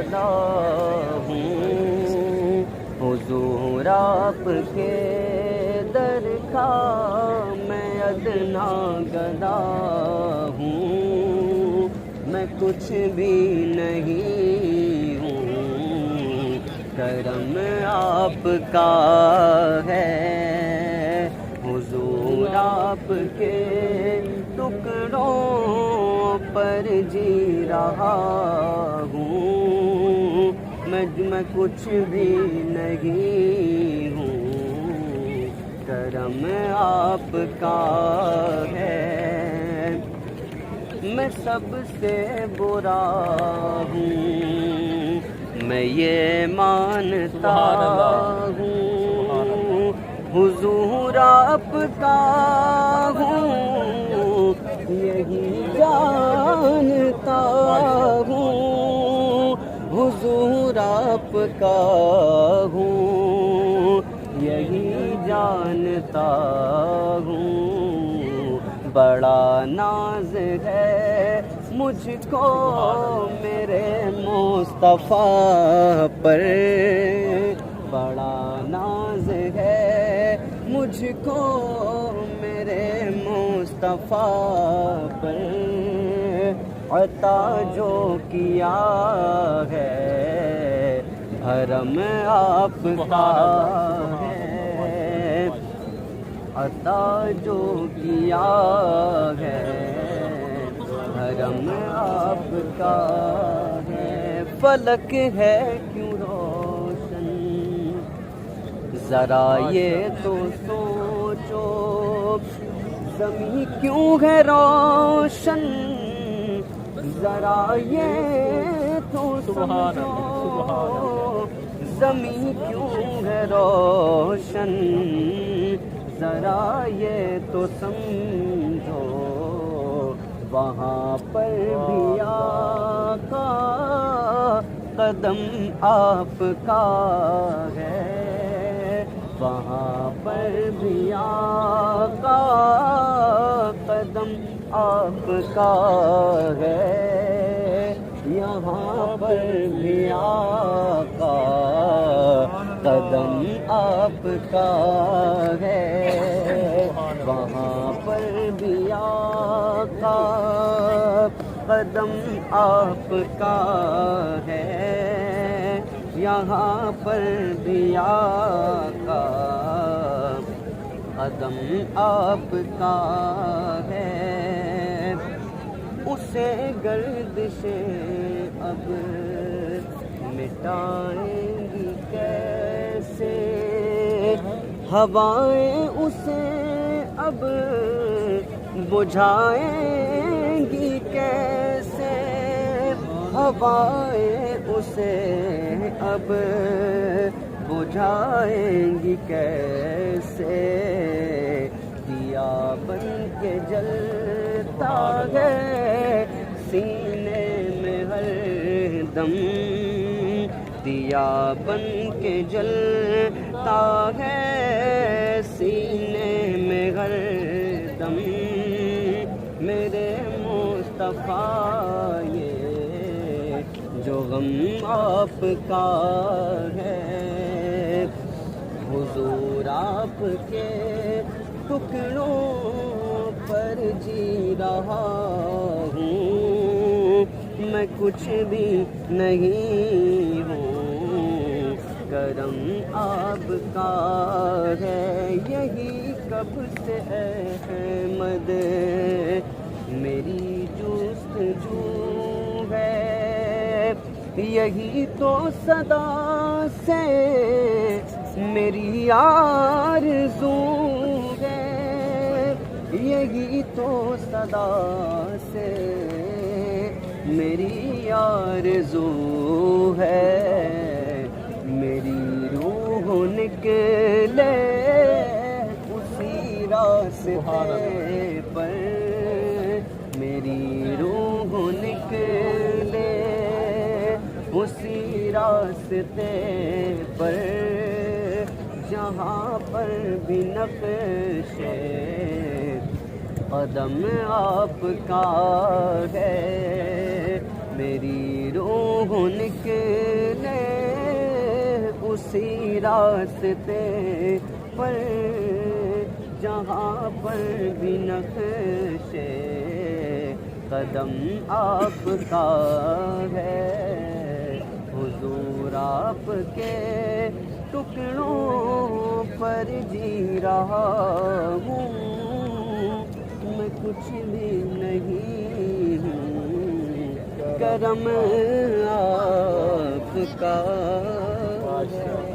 گدا ہوں، حضور آپ کے در کا میں ادنا گدا ہوں، میں کچھ بھی نہیں ہوں، کرم آپ کا ہے، حضور آپ کے ٹکڑوں پر جی رہا ہوں، میں کچھ بھی نہیں ہوں، کرم آپ کا ہے، میں سب سے برا ہوں، میں یہ مانتا ہوں، حضور آپ کا ہوں، یہی جانتا ہوں، حضور آپ کا ہوں، یہی جانتا ہوں، بڑا ناز ہے مجھ کو میرے مصطفیٰ پر، بڑا ناز ہے مجھ کو میرے مصطفیٰ پر، عطا جو کیا ہے حرم آپ کا ہے، عطا جو کیا ہے حرم آپ کا ہے، فلک ہے کیوں روشن ذرا یہ تو سوچو، زمین کیوں ہے روشن ذرا یہ تو سمجھو، زمین کیوں ہے روشن ذرا یہ تو سمجھو، وہاں پر بھی آقا قدم آپ کا ہے، وہاں پر بھی آقا قدم آپ کا ہے، یہاں پر بھی آقا قدم آپ کا ہے، وہاں پر بھی آقا قدم آپ کا ہے، یہاں پر بھی آقا قدم آپ کا ہے، اسے گردشیں اب مٹائیں گی کیسے، ہوائیں اسے اب بجھائیں گی کیسے، ہوائیں اسے اب بجھائیں گی کیسے، دیا بن کے جلتا ہے سینے میں ہر دم، دیا بن کے جلتا ہے سینے میں ہر دم، میرے مصطفیٰ یہ جو غم آپ کا ہے، حضور آپ کے ٹکڑوں پر جی رہا ہوں، میں کچھ بھی نہیں ہوں، کرم آپ کا ہے، یہی کب سے احمد میری جستجو ہے، یہی تو صدا سے میری آرزو ہے، یہی تو صدا سے میری آرزو ہے، میری روح نکلے اسی راستے پر، میری روح نکلے اسی راستے پر، جہاں پر بھی نقش قدم آپ کا ہے، میری روح نکلے کسی راستے پر جہاں پر بھی نقش قدم آپ کا ہے، حضور آپ کے ٹکڑوں پر جی رہا ہوں، میں کچھ بھی نہیں ہوں، کرم آپ کا ہے۔